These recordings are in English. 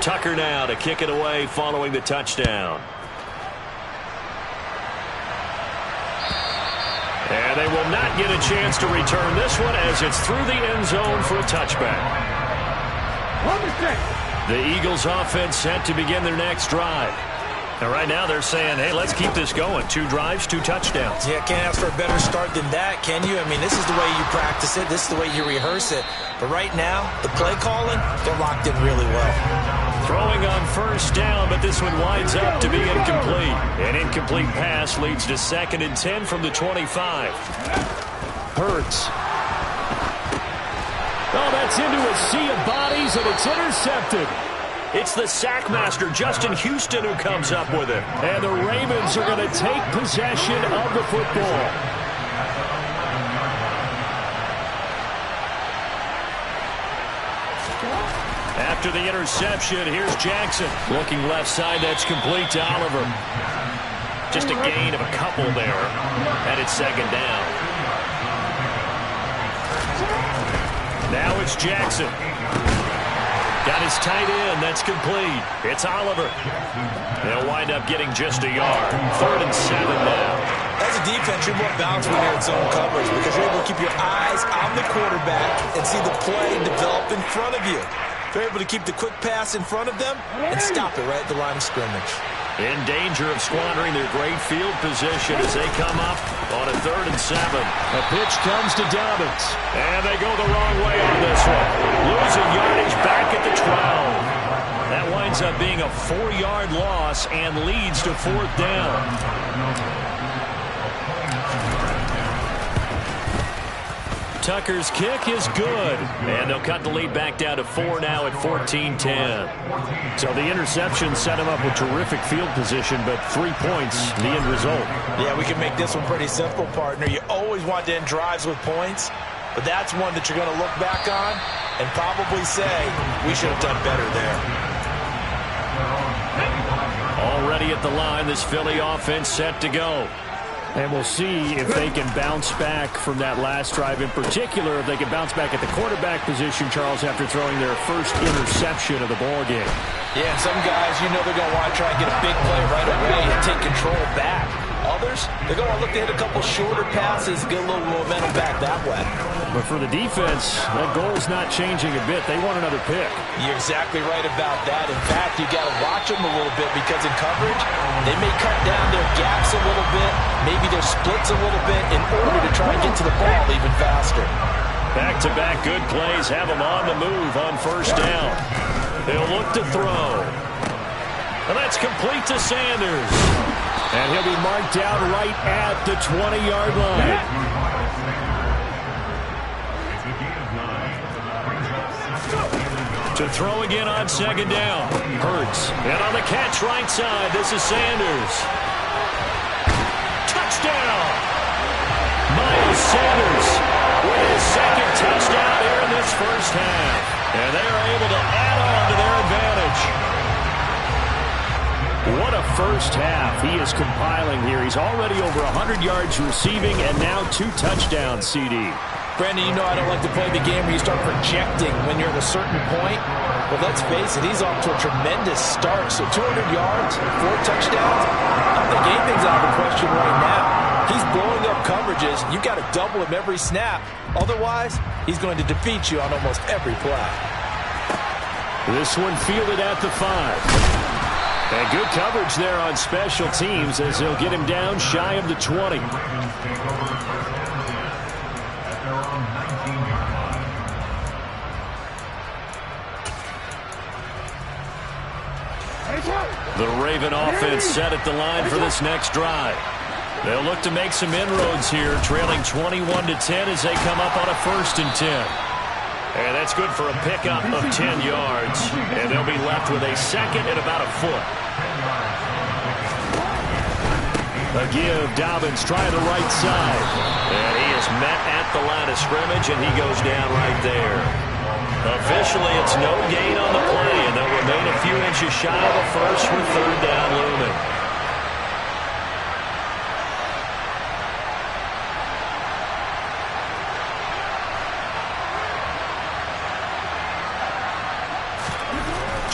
Tucker now to kick it away following the touchdown. And they will not get a chance to return this one as it's through the end zone for a touchback. The Eagles offense set to begin their next drive. And right now they're saying, hey, let's keep this going. 2 drives, 2 touchdowns. Yeah, can't ask for a better start than that, can you? I mean, this is the way you practice it. This is the way you rehearse it. But right now, the play calling, they're locked in really well. Throwing on first down, but this one winds up to be incomplete. An incomplete pass leads to 2nd and 10 from the 25. Hurts. Oh, that's into a sea of bodies, and it's intercepted. It's the sackmaster, Justin Houston, who comes up with it. And the Ravens are going to take possession of the football. After the interception, here's Jackson. Looking left side, that's complete to Oliver. Just a gain of a couple there. And it's 2nd down. Now it's Jackson. Got his tight end. That's complete. It's Oliver. They'll wind up getting just a yard. 3rd and 7 now. As a defense, you're more balanced when you're in zone coverage because you're able to keep your eyes on the quarterback and see the play develop in front of you. They're able to keep the quick pass in front of them and stop it right at the line of scrimmage. In danger of squandering their great field position as they come up on a 3rd and 7. A pitch comes to Dobbins. And they go the wrong way on this one. Losing yardage back at the 12. That winds up being a 4-yard loss and leads to 4th down. Tucker's kick is good. And they'll cut the lead back down to 4 now at 14-10. So the interception set him up with terrific field position, but 3 points, the end result. Yeah, we can make this one pretty simple, partner. You always want to end drives with points, but that's one that you're going to look back on and probably say, we should have done better there. Already at the line, this Philly offense set to go. And we'll see if they can bounce back from that last drive. In particular, if they can bounce back at the quarterback position, Charles, after throwing their first interception of the ballgame. Yeah, some guys, you know they're going to want to try and get a big play right away and take control back. Others, they're going to look to hit a couple shorter passes, get a little momentum back that way. But for the defense, that goal's not changing a bit. They want another pick. You're exactly right about that. In fact, you got to watch them a little bit because in coverage, they may cut down their gaps a little bit, maybe their splits a little bit in order to try and get to the ball even faster. Back-to-back good plays have them on the move on first down. They'll look to throw. And that's complete to Sanders. And he'll be marked out right at the 20-yard line. To throw again on 2nd down. Hurts. And on the catch right side, this is Sanders. Touchdown! Miles Sanders with his 2nd touchdown here in this first half. And they are able to add on to their advantage. What a first half he is compiling here. He's already over 100 yards receiving and now 2 touchdowns, CD. Brandon, you know I don't like to play the game where you start projecting when you're at a certain point. But let's face it, he's off to a tremendous start. So 200 yards, 4 touchdowns. I think anything's out of the question right now. He's blowing up coverages. You've got to double him every snap. Otherwise, he's going to defeat you on almost every play. This one fielded at the 5. And good coverage there on special teams as they'll get him down shy of the 20. The Raven offense set at the line for this next drive. They'll look to make some inroads here, trailing 21-10 as they come up on a 1st and 10. And that's good for a pickup of 10 yards. And they'll be left with a 2nd and about a foot. A give, Dobbins trying the right side. And he is met at the line of scrimmage, and he goes down right there. Officially, it's no gain on the play, and they'll remain a few inches shy of a first with 3rd down looming.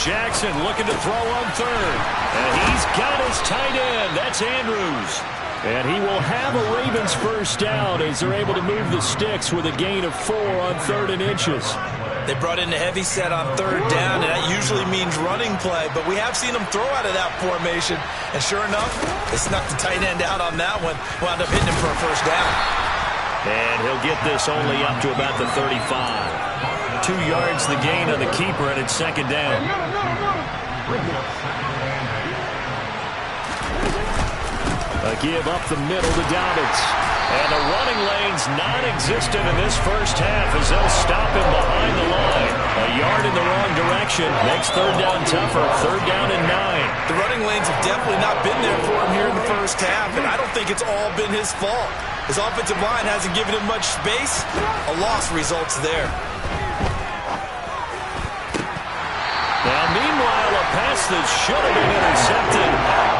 Jackson looking to throw on third. And he's got his tight end. That's Andrews. And he will have a Ravens first down as they're able to move the sticks with a gain of 4 on 3rd and inches. They brought in the heavy set on 3rd down, and that usually means running play. But we have seen them throw out of that formation. And sure enough, they snuck the tight end out on that one. Wound up hitting him for a first down. And he'll get this only up to about the 35. 2 yards the gain on the keeper, and it's 2nd down. A give up the middle to Dobbins. And the running lane's non-existent in this first half as they'll stop him behind the line. A yard in the wrong direction makes 3rd down tougher. 3rd down and 9. The running lanes have definitely not been there for him here in the first half, and I don't think it's all been his fault. His offensive line hasn't given him much space. A loss results there. Now, meanwhile, a pass that should have been intercepted,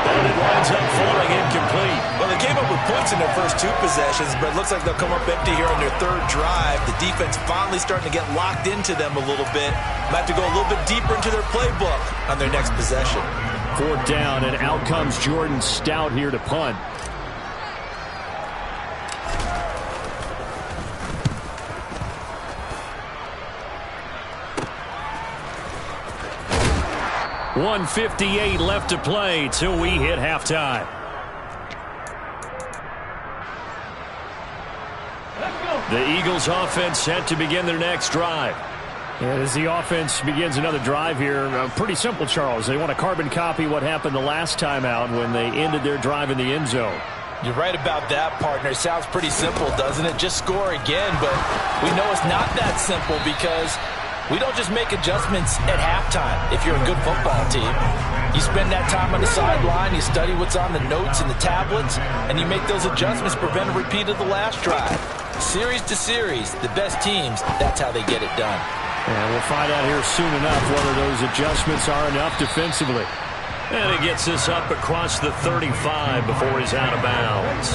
but it winds up falling incomplete. Well, they came up with points in their first 2 possessions, but it looks like they'll come up empty here on their 3rd drive. The defense finally starting to get locked into them a little bit. Might have to go a little bit deeper into their playbook on their next possession. 4th down, and out comes Jordan Stout here to punt. .158 left to play till we hit halftime. The Eagles offense set to begin their next drive. And as the offense begins another drive here, pretty simple, Charles. They want to carbon copy what happened the last time out when they ended their drive in the end zone. You're right about that, partner. Sounds pretty simple, doesn't it? Just score again, but we know it's not that simple because we don't just make adjustments at halftime if you're a good football team. You spend that time on the sideline, you study what's on the notes and the tablets, and you make those adjustments to prevent a repeat of the last drive. Series to series, the best teams, that's how they get it done. And we'll find out here soon enough whether those adjustments are enough defensively. And he gets this up across the 35 before he's out of bounds.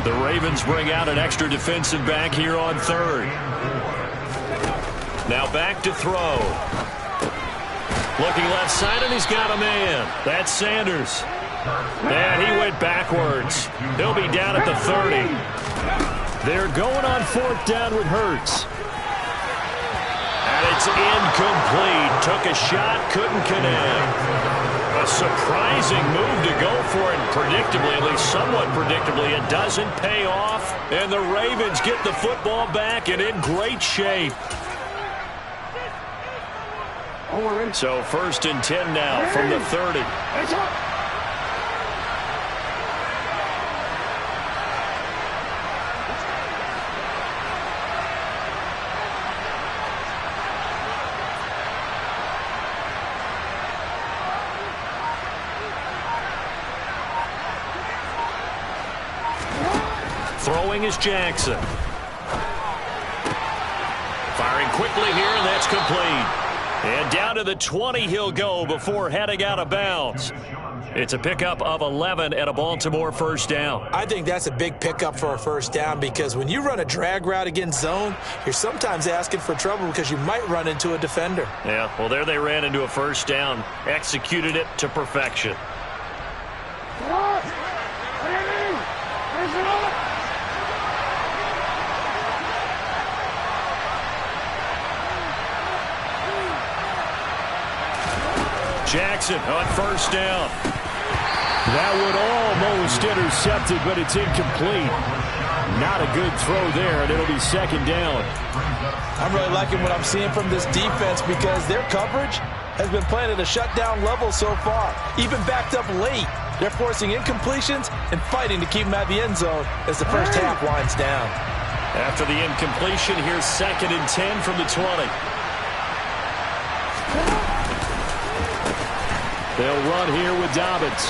The Ravens bring out an extra defensive back here on 3rd. Now back to throw. Looking left side, and he's got a man. That's Sanders. And he went backwards. He'll be down at the 30. They're going on 4th down with Hurts. And it's incomplete. Took a shot, couldn't connect. A surprising move to go for it. Predictably, at least somewhat predictably, it doesn't pay off. And the Ravens get the football back and in great shape. So 1st and 10 now from the 30. Throwing is Jackson. Firing quickly here, and that's complete. And down to the 20 he'll go before heading out of bounds. It's a pickup of 11 at a Baltimore first down. I think that's a big pickup for a first down because when you run a drag route against zone, you're sometimes asking for trouble because you might run into a defender. Yeah, well, there they ran into a first down. Executed it to perfection. Jackson on first down. That would almost intercept it, but it's incomplete. Not a good throw there, and it'll be 2nd down. I'm really liking what I'm seeing from this defense because their coverage has been playing at a shutdown level so far. Even backed up late, they're forcing incompletions and fighting to keep them at the end zone as the first half winds down. After the incompletion, here's 2nd and 10 from the 20. They'll run here with Dobbins.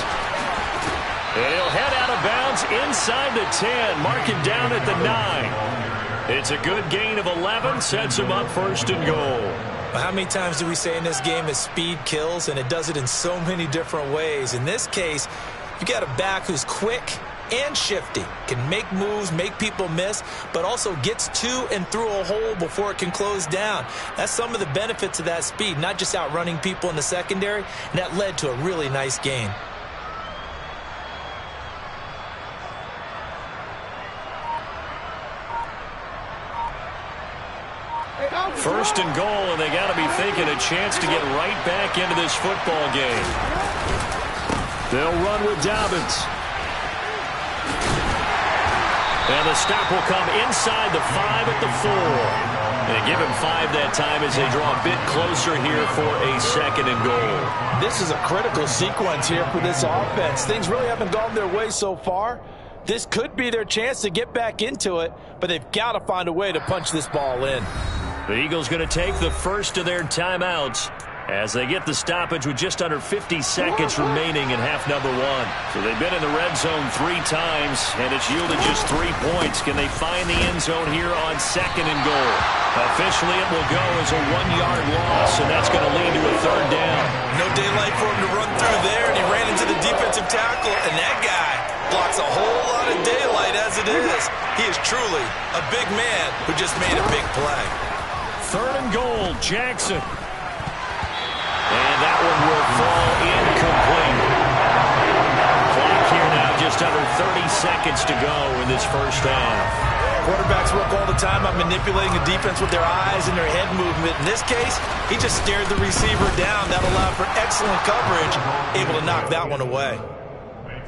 And he'll head out of bounds inside the 10, marking down at the 9. It's a good gain of 11, sets him up 1st and goal. How many times do we say in this game is speed kills, and it does it in so many different ways. In this case, you got a back who's quick, and shifty. Can make moves, make people miss, but also gets to and through a hole before it can close down. That's some of the benefits of that speed, not just outrunning people in the secondary, and that led to a really nice gain. First and goal, and they got to be thinking a chance to get right back into this football game. They'll run with Dobbins. And the stop will come inside the 5 at the 4. And give him 5 that time as they draw a bit closer here for a second and goal. This is a critical sequence here for this offense. Things really haven't gone their way so far. This could be their chance to get back into it, but they've got to find a way to punch this ball in. The Eagles going to take the first of their timeouts as they get the stoppage with just under 50 seconds remaining in half number 1. So they've been in the red zone 3 times, and it's yielded just 3 points. Can they find the end zone here on second and goal? Officially, it will go as a 1-yard loss, and that's going to lead to a third down. No daylight for him to run through there, and he ran into the defensive tackle, and that guy blocks a whole lot of daylight as it is. He is truly a big man who just made a big play. Third and goal, Jackson. And that one will fall incomplete. Clock here now, just under 30 seconds to go in this first half. Quarterbacks work all the time on manipulating a defense with their eyes and their head movement. In this case, he just stared the receiver down. That allowed for excellent coverage, able to knock that one away.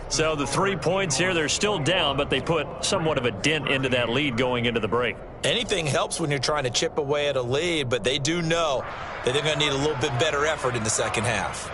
So the 3 points here, they're still down, but they put somewhat of a dent into that lead going into the break. Anything helps when you're trying to chip away at a lead, but they do know that they're going to need a little bit better effort in the second half.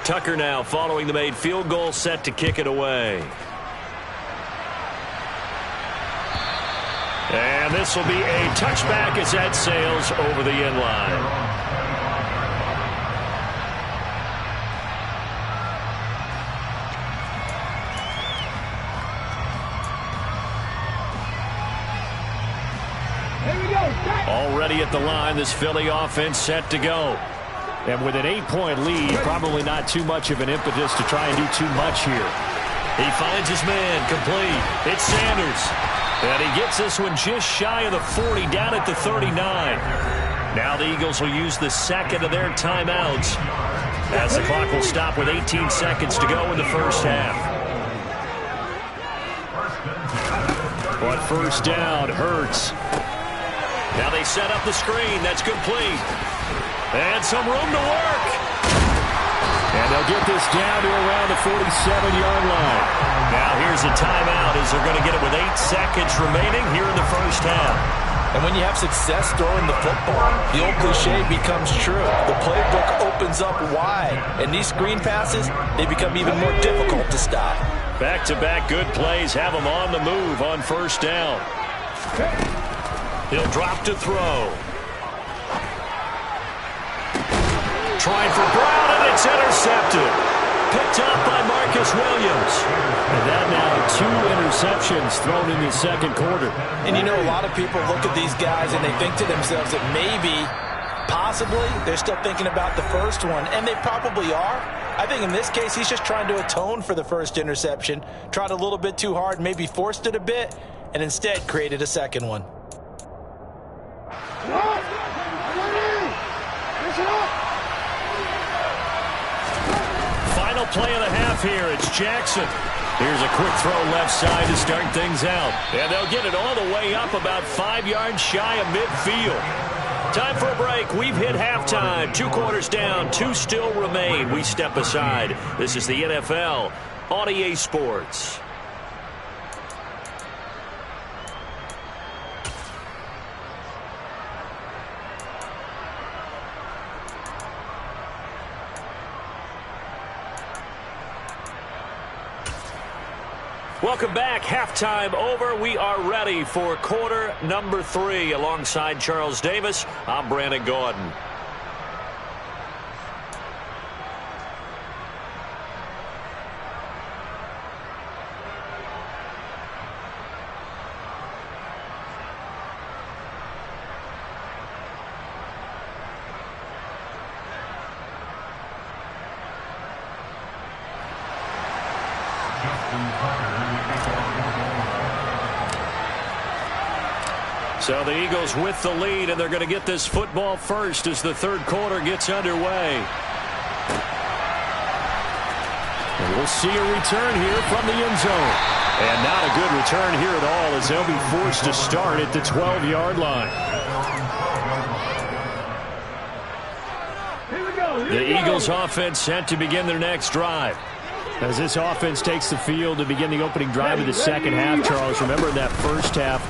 Tucker now following the made field goal, set to kick it away. And this will be a touchback as that sails over the end line. Already at the line, this Philly offense set to go. And with an 8-point lead, probably not too much of an impetus to try and do too much here. He finds his man, complete. It's Sanders. And he gets this one just shy of the 40, down at the 39. Now the Eagles will use the second of their timeouts as the clock will stop with 18 seconds to go in the first half. But first down, Hurts. Now they set up the screen. That's complete. And some room to work. And they'll get this down to around the 47-yard line. Now here's a timeout as they're going to get it with 8 seconds remaining here in the first half. And when you have success throwing the football, the old cliche becomes true. The playbook opens up wide. And these screen passes, they become even more difficult to stop. Back-to-back good plays have them on the move on first down. He'll drop to throw. Trying for Brown, and it's intercepted. Picked up by Marcus Williams. And that now 2 interceptions thrown in the second quarter. And you know, a lot of people look at these guys and they think to themselves that maybe, possibly, they're still thinking about the first one. And they probably are. I think in this case, he's just trying to atone for the first interception. Tried a little bit too hard, maybe forced it a bit, and instead created a second one. Final play of the half here. It's Jackson. Here's a quick throw left side to start things out. And they'll get it all the way up about 5 yards shy of midfield. Time for a break. We've hit halftime. 2 quarters down. 2 still remain. We step aside. This is the NFL on EA Sports. Welcome back. Halftime over. We are ready for quarter number 3. Alongside Charles Davis, I'm Brandon Gordon. So the Eagles with the lead, and they're going to get this football first as the third quarter gets underway. And we'll see a return here from the end zone. And not a good return here at all, as they'll be forced to start at the 12-yard line. The Eagles offense set to begin their next drive. As this offense takes the field to begin the opening drive of the second half, Charles, remember that first half,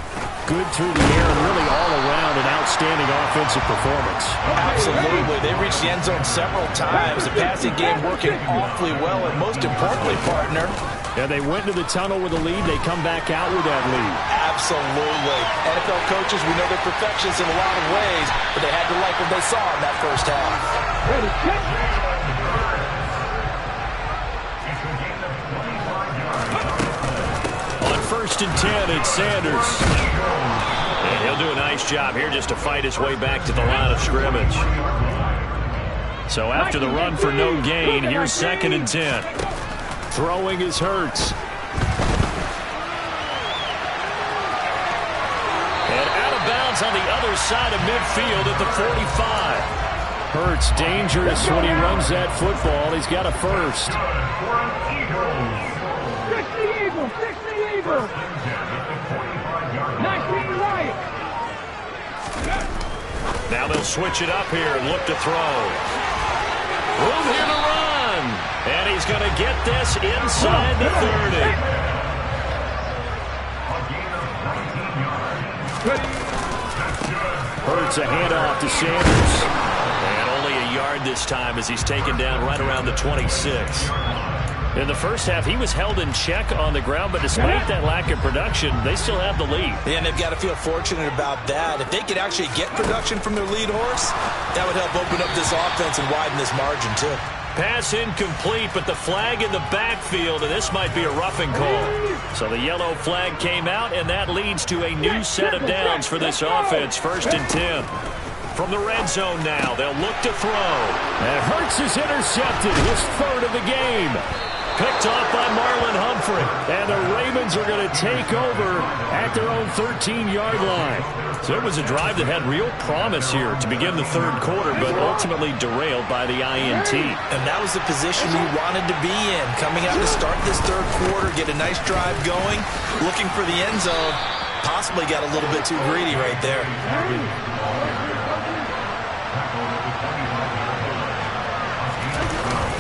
good through the air and really all around an outstanding offensive performance. Absolutely. They reached the end zone several times. The passing game working awfully well, and most importantly, partner, yeah, they went to the tunnel with a lead. They come back out with that lead. Absolutely. NFL coaches, we know they're perfectionists in a lot of ways, but they had to like what they saw in that first half. On 1st and 10, it's Sanders. And he'll do a nice job here just to fight his way back to the line of scrimmage. So after the run for no gain, here's 2nd and 10. Throwing is Hurts. And out of bounds on the other side of midfield at the 45. Hurts dangerous when he runs that football. He's got a first. Now they'll switch it up here and look to throw. Room here to run. And he's going to get this inside the 30. Hurts a handoff to Sanders. And only a yard this time as he's taken down right around the 26. In the first half, he was held in check on the ground, but despite that lack of production, they still have the lead. And they've got to feel fortunate about that. If they could actually get production from their lead horse, that would help open up this offense and widen this margin, too. Pass incomplete, but the flag in the backfield, and this might be a roughing call. So the yellow flag came out, and that leads to a new set of downs for this offense. 1st and 10. From the red zone now, they'll look to throw. And Hurts is intercepted, his 3rd of the game. Picked off by Marlon Humphrey. And the Ravens are going to take over at their own 13-yard line. So it was a drive that had real promise here to begin the third quarter, but ultimately derailed by the INT. And that was the position he wanted to be in. Coming out to start this third quarter, get a nice drive going, looking for the end zone. Possibly got a little bit too greedy right there.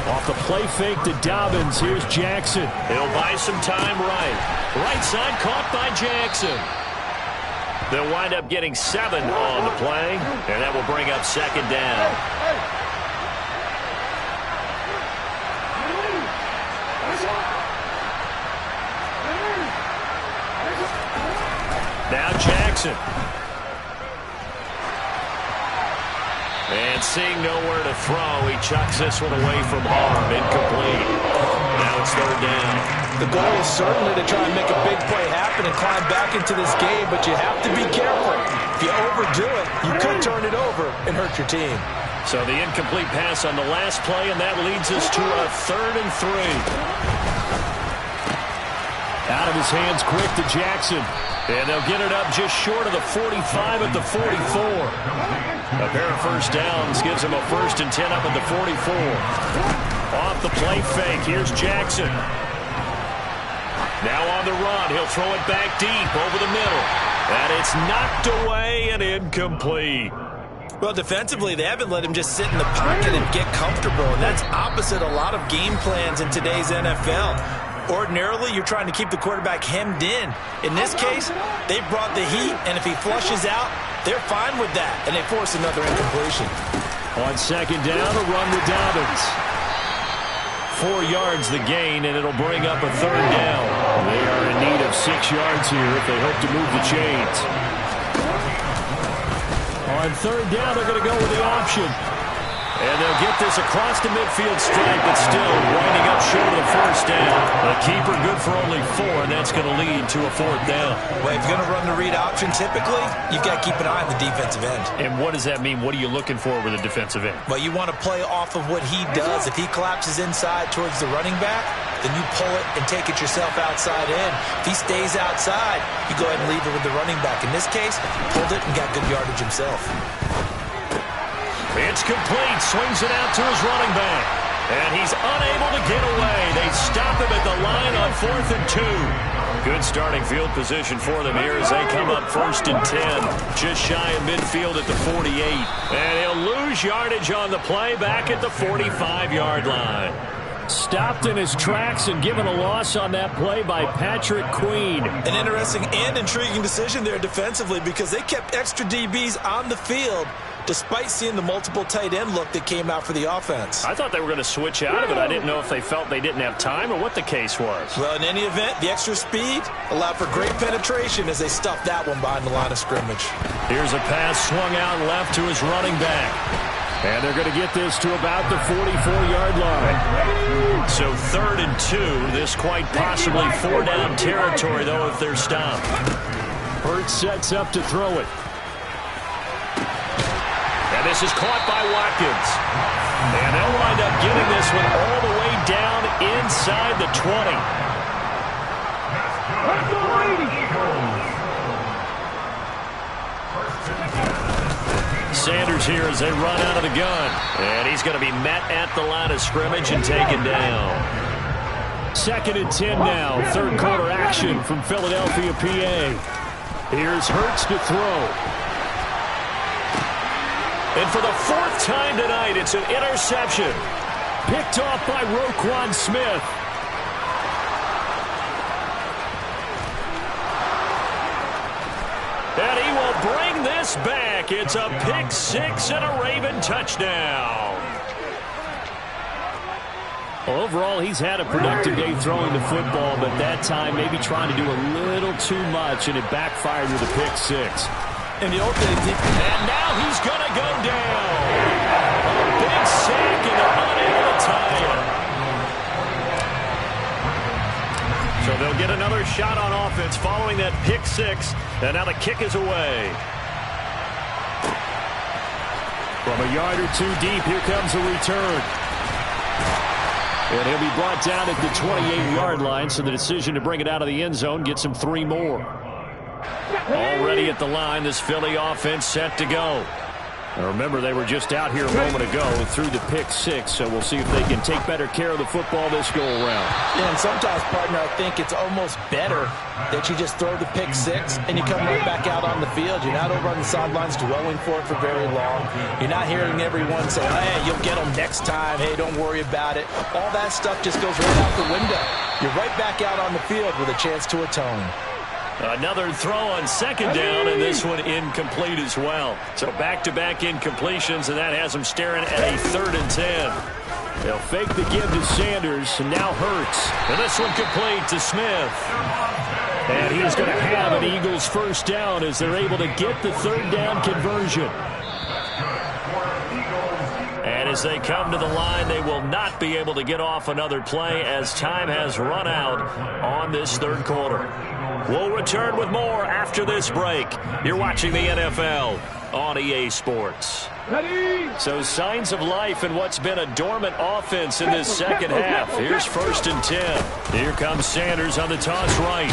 Off the play fake to Dobbins. Here's Jackson. He'll buy some time right. Right side caught by Jackson. They'll wind up getting 7 on the play, and that will bring up 2nd down. Now Jackson. And seeing nowhere to throw, he chucks this one away from harm. Incomplete. Now it's 3rd down. The goal is certainly to try and make a big play happen and climb back into this game, but you have to be careful. If you overdo it, you could turn it over and hurt your team. So the incomplete pass on the last play, and that leads us to a 3rd and 3. Out of his hands quick to Jackson. And they'll get it up just short of the 45 at the 44. A pair of first downs gives them a 1st and 10 up at the 44. Off the play fake, here's Jackson. Now on the run, he'll throw it back deep over the middle. And it's knocked away and incomplete. Well, defensively, they haven't let him just sit in the pocket and get comfortable, and that's opposite a lot of game plans in today's NFL. Ordinarily, you're trying to keep the quarterback hemmed in. In this case, they brought the heat, and if he flushes out, they're fine with that, and they force another incompletion. On 2nd down, a run with Dobbins. 4 yards the gain, and it'll bring up a third down. They are in need of 6 yards here if they hope to move the chains. On third down, they're going to go with the option. And they'll get this across the midfield stripe, but still winding up short of the first down. The keeper good for only 4, and that's going to lead to a 4th down. Well, if you're going to run the read option, typically, you've got to keep an eye on the defensive end. And what does that mean? What are you looking for with a defensive end? Well, you want to play off of what he does. If he collapses inside towards the running back, then you pull it and take it yourself outside in. If he stays outside, you go ahead and leave it with the running back. In this case, pulled it and got good yardage himself. It's complete. Swings it out to his running back. And he's unable to get away. They stop him at the line on 4th and 2. Good starting field position for them here as they come up 1st and 10. Just shy of midfield at the 48. And he'll lose yardage on the play back at the 45-yard line. Stopped in his tracks and given a loss on that play by Patrick Queen. An interesting and intriguing decision there defensively because they kept extra DBs on the field despite seeing the multiple tight end look that came out for the offense. I thought they were going to switch out of it. I didn't know if they felt they didn't have time or what the case was. Well, in any event, the extra speed allowed for great penetration as they stuffed that one behind the line of scrimmage. Here's a pass swung out left to his running back. And they're going to get this to about the 44-yard line. So 3rd and 2. This quite possibly 4-down territory, though, if they're stopped. Hurts sets up to throw it. And this is caught by Watkins. And they'll wind up getting this one all the way down inside the 20. Sanders here as they run out of the gun. And he's going to be met at the line of scrimmage and taken down. 2nd and 10 now. 3rd quarter action from Philadelphia, PA. Here's Hurts to throw. And for the 4th time tonight, it's an interception. Picked off by Roquan Smith. And he will bring this back. It's a pick 6 and a Raven touchdown. Overall, he's had a productive day throwing the football, but that time maybe trying to do a little too much, and it backfired with a pick 6. And the old thing, and now he's going to go down. A big sack, and they're unable to tie it. So they'll get another shot on offense following that pick 6, and now the kick is away. From a yard or 2 deep, here comes a return. And he'll be brought down at the 28-yard line, so the decision to bring it out of the end zone gets him 3 more. Already at the line, this Philly offense set to go. Now remember, they were just out here a moment ago through the pick 6, so we'll see if they can take better care of the football this go-around. Yeah, and sometimes, partner, I think it's almost better that you just throw the pick 6 and you come right back out on the field. You're not over on the sidelines dwelling for it for very long. You're not hearing everyone say, hey, you'll get them next time. Hey, don't worry about it. All that stuff just goes right out the window. You're right back out on the field with a chance to atone. Another throw on 2nd down, and this one incomplete as well. So back-to-back incompletions, and that has them staring at a 3rd and 10. They'll fake the give to Sanders, and now Hurts. And this one complete to Smith. And he's going to have an Eagles 1st down as they're able to get the 3rd down conversion. And as they come to the line, they will not be able to get off another play as time has run out on this 3rd quarter. We'll return with more after this break. You're watching the NFL on EA Sports. So signs of life in what's been a dormant offense in this 2nd half. Here's 1st and 10. Here comes Sanders on the toss right.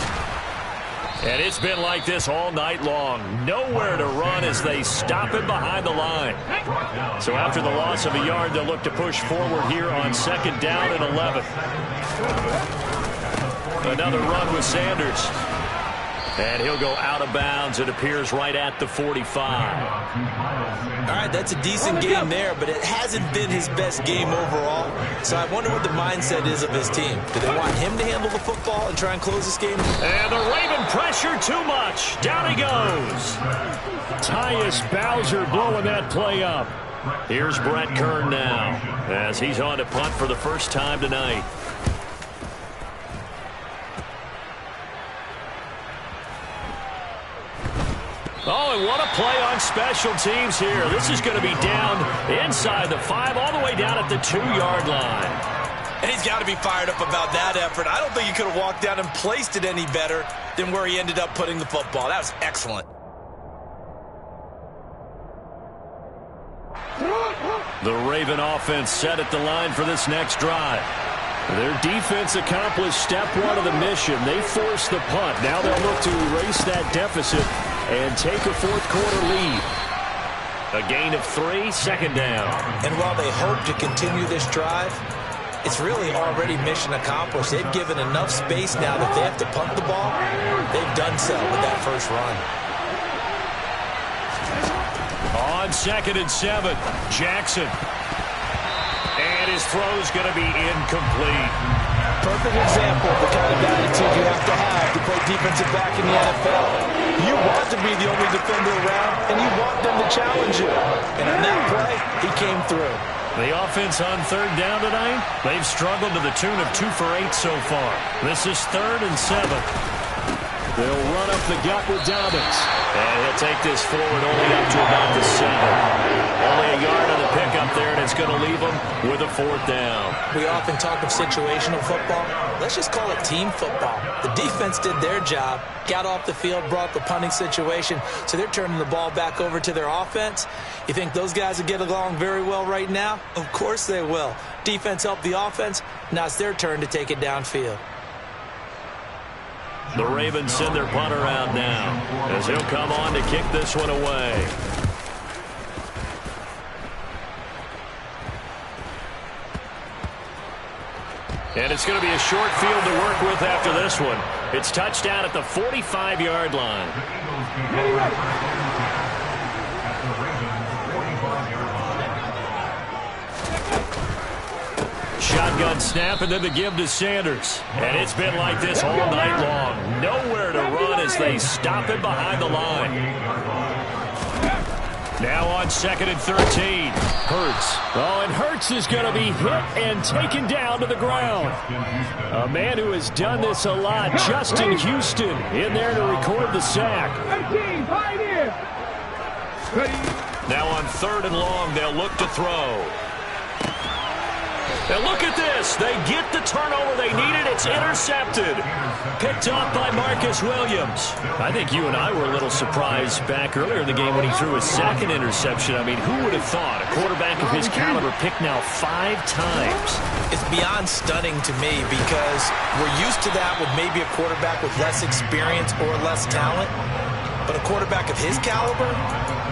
And it's been like this all night long. Nowhere to run as they stop him behind the line. So after the loss of a yard, they'll look to push forward here on 2nd down and 11. Another run with Sanders. And he'll go out of bounds. It appears right at the 45. All right, that's a decent game there, but it hasn't been his best game overall. So I wonder what the mindset is of his team. Do they want him to handle the football and try and close this game? And the Raven pressure too much. Down he goes. Tyus Bowser blowing that play up. Here's Brett Kern now as he's on to punt for the first time tonight. Oh, and what a play on special teams here. This is going to be down inside the 5, all the way down at the 2-yard line. And he's got to be fired up about that effort. I don't think he could have walked down and placed it any better than where he ended up putting the football. That was excellent. The Raven offense set at the line for this next drive. Their defense accomplished step 1 of the mission. They forced the punt. Now they'll look to erase that deficit and take a fourth-quarter lead. A gain of 3, second down. And while they hope to continue this drive, it's really already mission accomplished. They've given enough space now that they have to punt the ball. They've done so with that first run. On 2nd and 7, Jackson. And his throw's going to be incomplete. Perfect example of the kind of attitude you have to play defensive back in the NFL. You want to be the only defender around, and you want them to challenge you. And on that play, he came through. The offense on 3rd down tonight, they've struggled to the tune of 2 for 8 so far. This is 3rd and 7. They'll run up the gut with Dobbins. And he'll take this forward only up to about the 7. Only a yard on the pickup there, and it's going to leave them with a 4th down. We often talk of situational football. Let's just call it team football. The defense did their job, got off the field, brought the punting situation, so they're turning the ball back over to their offense. You think those guys will get along very well right now? Of course they will. Defense helped the offense. Now it's their turn to take it downfield. The Ravens send their punter out now as he'll come on to kick this one away. And it's going to be a short field to work with after this one. It's touchdown at the 45-yard line. Shotgun snap, and then the give to Sanders. And it's been like this all night long. Nowhere to run as they stop him behind the line. Now on 2nd and 13. Hurts. Oh, and Hurts is going to be hit and taken down to the ground. A man who has done this a lot, Justin Houston, in there to record the sack. Now on 3rd and long, they'll look to throw. And look at this. They get the turnover they needed. It's intercepted. Picked off by Marcus Williams. I think you and I were a little surprised back earlier in the game when he threw his 2nd interception. I mean, who would have thought a quarterback of his caliber picked now 5 times? It's beyond stunning to me because we're used to that with maybe a quarterback with less experience or less talent. But a quarterback of his caliber,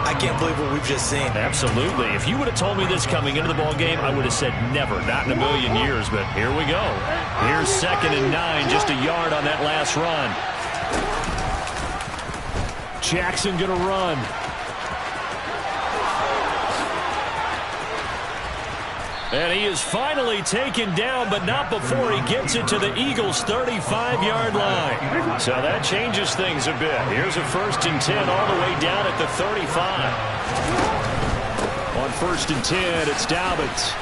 I can't believe what we've just seen. Absolutely. If you would have told me this coming into the ball game, I would have said never, not in a million years. But here we go. Here's 2nd and 9, just a yard on that last run. Jackson going to run. And he is finally taken down, but not before he gets it to the Eagles' 35-yard line. So that changes things a bit. Here's a 1st and 10 all the way down at the 35. On 1st and 10, it's Dobbins.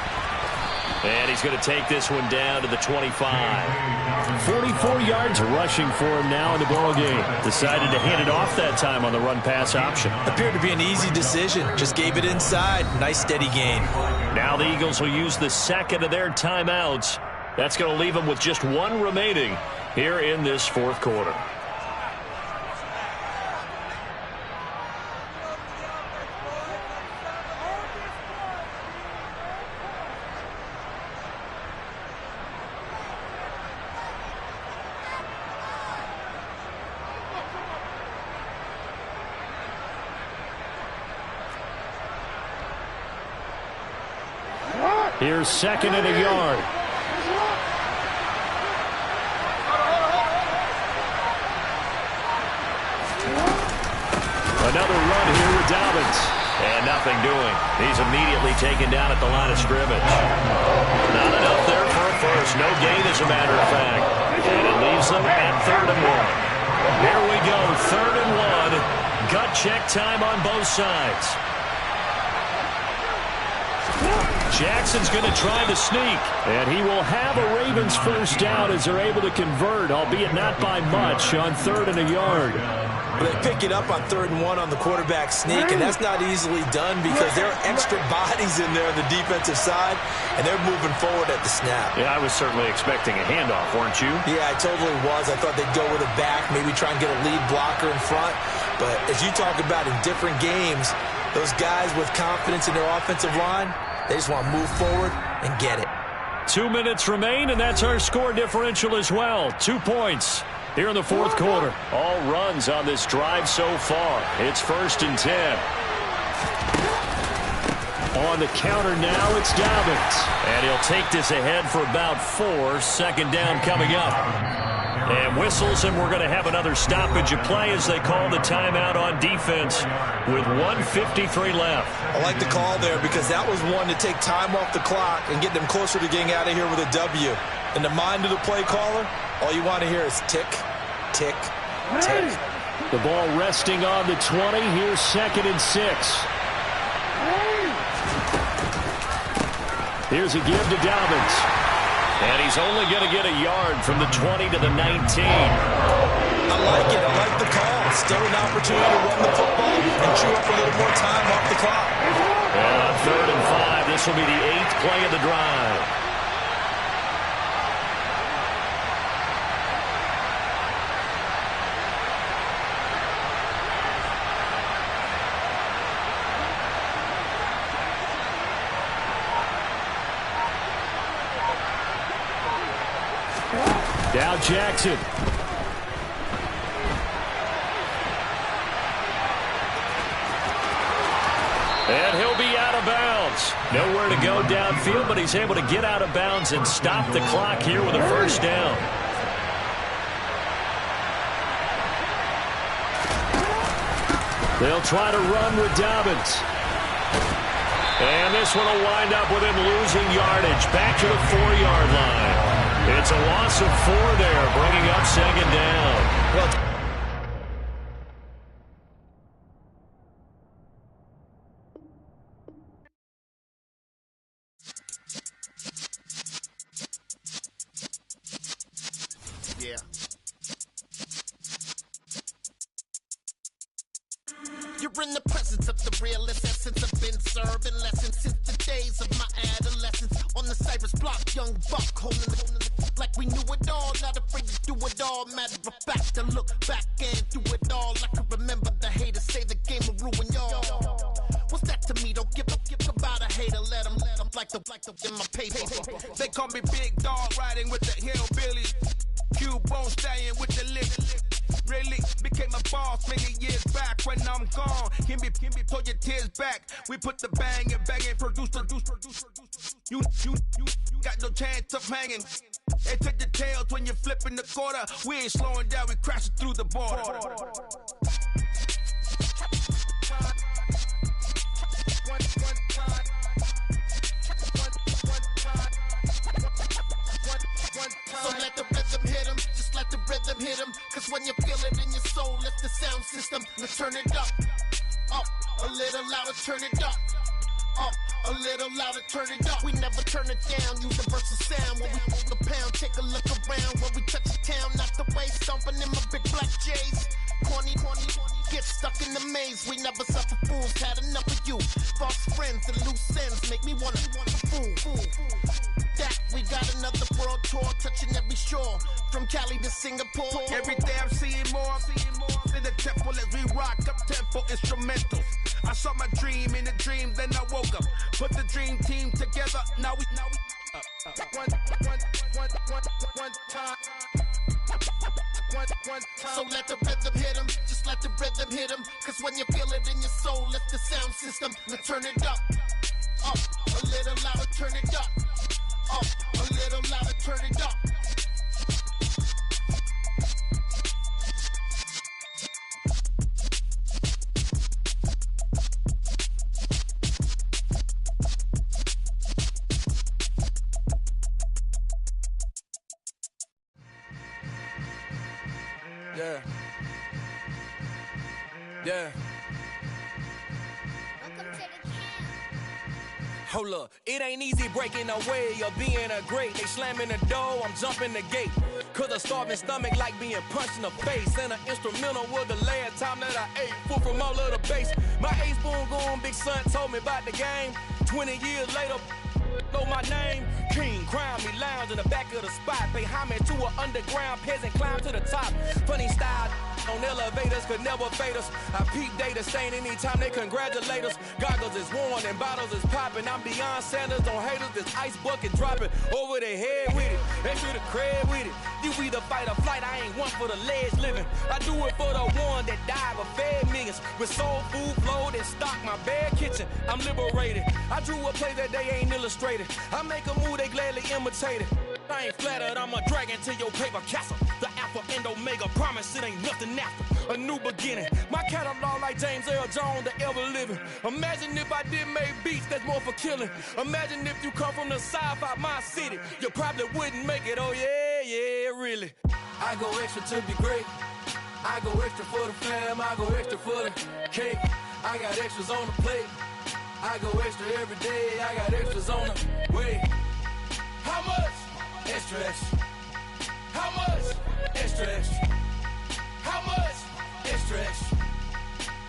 And he's going to take this one down to the 25. 44 yards rushing for him now in the ball game. Decided to hand it off that time on the run-pass option. Appeared to be an easy decision. Just gave it inside. Nice steady gain. Now the Eagles will use the 2nd of their timeouts. That's going to leave them with just 1 remaining here in this 4th quarter. Here's 2nd and a yard. Another run here with Dobbins. And nothing doing. He's immediately taken down at the line of scrimmage. Not enough there for a first. No gain, as a matter of fact. And it leaves them at 3rd and 1. Here we go, 3rd and 1. Gut check time on both sides. Jackson's going to try the sneak, and he will have a Ravens first down as they're able to convert, albeit not by much, on 3rd and a yard. They pick it up on 3rd and 1 on the quarterback sneak, and that's not easily done because there are extra bodies in there on the defensive side, and they're moving forward at the snap. Yeah, I was certainly expecting a handoff, weren't you? Yeah, I totally was. I thought they'd go with a back, maybe try and get a lead blocker in front. But as you talk about in different games, those guys with confidence in their offensive line, they just want to move forward and get it. 2 minutes remain, and that's our score differential as well. 2 points here in the 4th quarter. All runs on this drive so far. It's 1st and 10. On the counter now, it's Dobbins. And he'll take this ahead for about 4. 2nd down coming up. And whistles, and we're going to have another stoppage of play as they call the timeout on defense with 1:53 left. I like the call there because that was one to take time off the clock and get them closer to getting out of here with a W. In the mind of the play caller, all you want to hear is tick, tick, tick. The ball resting on the 20. Here's 2nd and 6. Here's a give to Dobbins. And he's only going to get a yard from the 20 to the 19. I like it. I like the call. Still an opportunity to run the football and chew up a little more time off the clock. And on 3rd and 5, this will be the 8th play of the drive. Now Jackson. And he'll be out of bounds. Nowhere to go downfield, but he's able to get out of bounds and stop the clock here with a first down. They'll try to run with Dobbins. And this one will wind up with him losing yardage back to the 4-yard line. It's a loss of 4 there, bringing up 2nd down. Well, yeah. You're in the presence of the realest essence. I've been serving lessons since the days of my adolescence. On the Cypress block, young buck holding the like we knew it all, not afraid to do it all. Matter of fact, I look back and do it all. I can remember the haters say the game will ruin y'all. What's that to me? Don't give about a hater. Let them like the in my paper. They call me Big Dog, riding with the hillbillies. Q-Bone stallion with the lick. Really became a boss many years back. When I'm gone, can be pull your tears back. We put the bang and produce. You got no chance of hanging. They take the tails when you're flipping the quarter. We ain't slowing down, we crashing through the border. So let the rhythm hit him, just let the rhythm hit him. Cause when you feel it in your soul, lift the sound system. Let's turn it up, a little louder, turn it up. A little louder, turn it up. We never turn it down, universal sound. When we move the pound, take a look around. When we touch the town, not the way, stomping in my big black J's. Corny, get stuck in the maze. We never suffer fools, had enough of you. False friends and loose ends make me wanna fool. That we got another world tour, touching every shore. From Cali to Singapore. Every day I'm seeing more in the temple as we rock up tempo instrumentals. I saw my dream in a dream, then I woke up. Put the dream team together, now we one time. So let the rhythm hit him, just let the rhythm hit him. Cause when you feel it in your soul, lift the sound system. Let's turn it up, a little louder, turn it up, a little louder, turn it up. Yeah. Hold up, it ain't easy breaking away or being a great. They slamming the door, I'm jumping the gate. Cause a starving stomach like being punched in the face. And an instrumental was the last time that I ate food from all of the base. My A-spoon going big son told me about the game. 20 years later, know my name. King, crown me, lounge in the back of the spot. Pay homage to an underground peasant, climb to the top. Funny style on elevators could never fade us. I peep data stain anytime they congratulate us. Goggles is worn and bottles is popping. I'm beyond Sanders on haters, this ice bucket dropping over their head with it. They should have cred with it. You either fight or flight, I ain't one for the ledge living. I do it for the one that died but fed millions. With soul food flowed and stocked my bad kitchen. I'm liberated. I drew a play that they ain't illustrated. I make a move, they gladly imitate it. I ain't flattered, I'm a dragon to your paper castle. The Alpha and Omega, promise it ain't nothing after. A new beginning. My catalog like James Earl Jones, the ever living. Imagine if I did make beats that's more for killing. Imagine if you come from the south out my city. You probably wouldn't make it, oh yeah, really. I go extra to be great. I go extra for the fam, I go extra for the cake. I got extras on the plate. I go extra every day, I got extras on the way. How much? Extra, extra. How much? Extra, extra. How much? Extra, extra.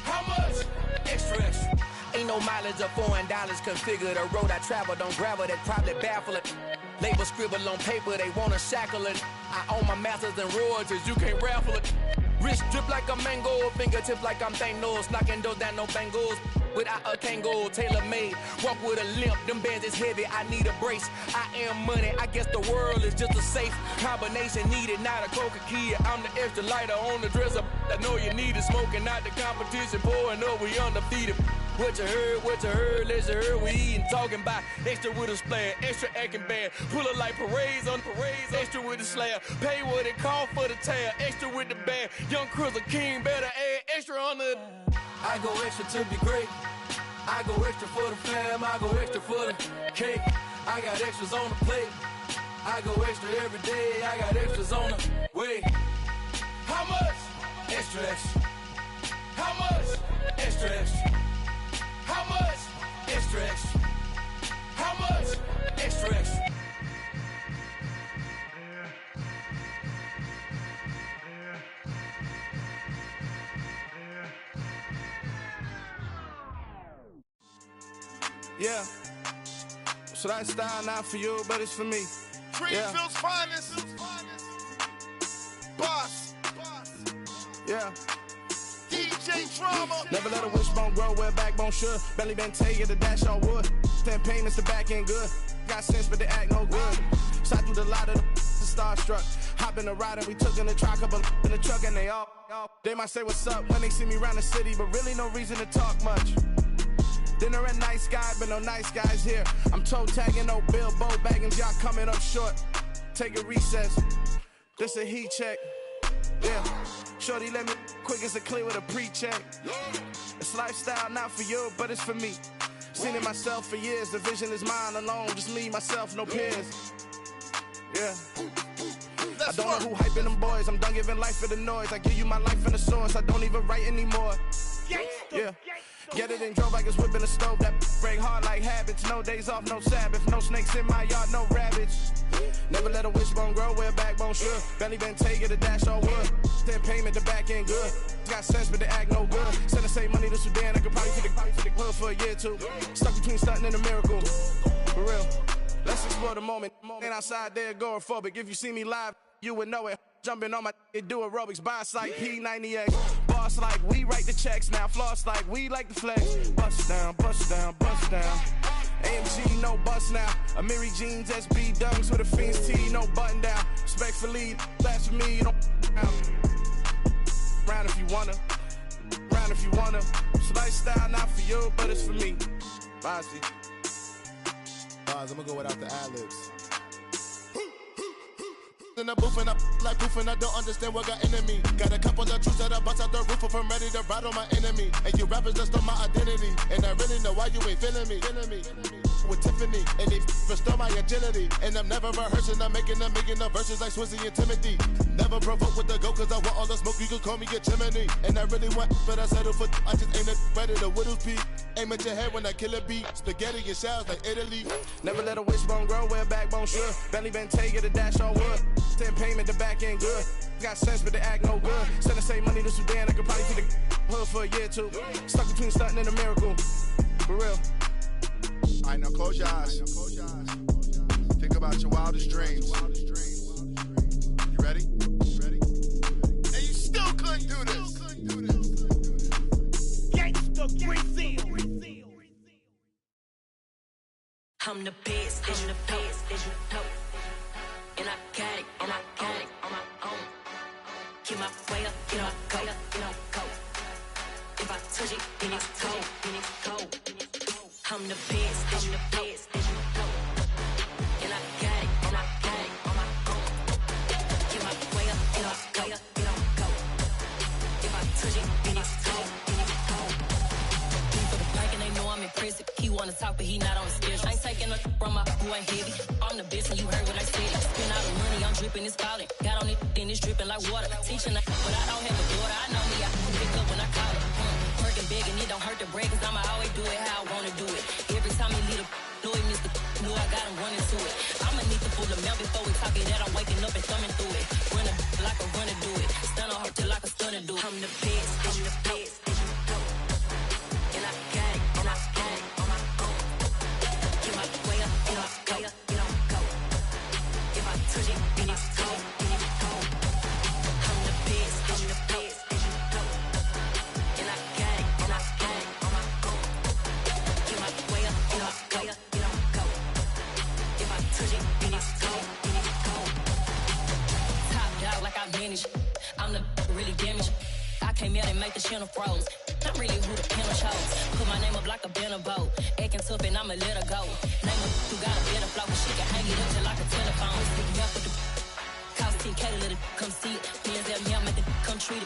How much? Extra, extra. Ain't no mileage of $4 configure the road I travel. Don't gravel that probably baffle it. Label scribble on paper, they wanna shackle it. I own my masters and royalties, you can't raffle it. Wrist drip like a mango, fingertips like I'm Thanos. Knocking those down, no bangles. Without a Kango, tailor-made. Walk with a limp, them bands is heavy, I need a brace. I am money, I guess the world is just a safe combination needed, not a coca key. I'm the extra lighter on the dresser. I know you need it, smoking out the competition, pouring up, we undefeated. What you heard, let's heard, we eating, talking about extra with a splash, extra acting bad, pull it like parades on parades, extra with the slab, pay what it cost for the tab, extra with the band, young Chris, a king, better add extra on the. I go extra to be great, I go extra for the fam, I go extra for the cake, I got extras on the plate, I go extra every day, I got extras on the way. How much? Extra, extra. How much? Extra, extra. How much? Extra, extra. How much? Extra, extra. Yeah. So that style not for you, but it's for me. Greenfield's finest. Boss. Yeah. DJ Drama. Never let a wishbone grow where a backbone should. Belly been taken to dash all wood. 10 payments to back end good. Got sense but they act no good. Shot through the lot of the starstruck. Hop in the ride and we took in the truck, couple in the truck and they all. They might say what's up when they see me around the city, but really no reason to talk much. Dinner at nice guy, but no nice guys here. I'm toe tagging, no Bilbo baggins, y'all coming up short. Take a recess. This a heat check. Yeah. Shorty let me quick as a clear with a pre-check. It's lifestyle not for you, but it's for me. Seen it myself for years. The vision is mine alone. Just me, myself, no peers. Yeah. I don't know who hyping them boys. I'm done giving life for the noise. I give you my life in the source. I don't even write anymore. Yeah. Get it and drove like it's whipping a stove. That break hard like habits. No days off, no Sabbath. No snakes in my yard, no rabbits. Never let a wishbone grow where a backbone should. Belly been taken to dash all wood. 10 payment, the back end good. Got sense, but they act no good. Send the same money to Sudan. I could probably take the hood for a year or two. Stuck between stunting and a miracle. For real. Let's explore the moment. Ain't outside there agoraphobic. If you see me live, you would know it. Jumping on my do aerobics, boss like P90X. Boss like we write the checks now. Floss like we like the flex. Bust down, bust down, bust down. AMG, no bust now. Amiri jeans, SB dunks with a Fiends T, no button down. Respectfully, that's for me, you don't round if you wanna. Round if you wanna. It's lifestyle not for you, but it's for me. Bossy. I'm gonna go without the ad-libs. In the booth and I like proof and I don't understand what got into me. Got a couple of truths that I bust out the roof if I'm ready to ride on my enemy. And you rappers just stole my identity, and I really know why you ain't feeling me. With Tiffany, and they restore my agility. And I'm never rehearsing, I'm making the verses like Swizzy and Timothy. Never provoke with the go, cause I want all the smoke, you can call me a chimney. And I really want, but I settle for, I just ain't ready to whittles peak. Aim at your head when I kill a beat. Spaghetti and shells like Italy. Never let a wishbone grow where a backbone should. Belly been take it, a dash on wood. 10 payment, the back end good. Got sense, but they act no good. Send the same money to Sudan, I could probably see the hood for a year or two. Stuck between stunting and a miracle. For real. Alright, now close your eyes. Think about your wildest dreams. You ready? And you still couldn't do this. Gangsta Brazil. I'm the best, I'm the best, as you know. And I got it, on my own. Get my way up, get my go, go. If I touch it, then it's cold. I'm the best, as you know. And I got it, on my own. Get my way up, get my go. If I touch it, then it's cold. For the bank and they know I'm impressive. He wanna talk, but he not on the schedule. I ain't taking no from my boy heavy. I'm the best and you heard what I said. Spend all the money, I'm dripping, it's falling. Got on it, then it's dripping like water. Teaching but I don't have a daughter. I know me, I can pick up when I call it. Working big and it don't hurt to break, cause I'ma always do it how I wanna do it. Every time he leave know he missed the know I got him running to it. I'ma need to pull the mouth before we talk it that I'm waking up and thumbing through it. Run a like a runner do it. Stun on her till like a stunner do it. I'm the best, I'm the best. And I got it, on my own. Get my way up, get my go. If I touch it, then it's cold. I'm the best, and I got it, on my own. Get my way up, get my go. If I touch it, then it's cold. Top dog like I manage. I'm the really damaged. I came out and make the channel froze. I'm really who the panel chose. Put my name up like a banner boat. Acting tough and I'ma let her go. Name her who got a better flow. She can hang it up just like a telephone. Stick me up with the cost 10K to let it come see it. Hands at me, I'm at the come treat it.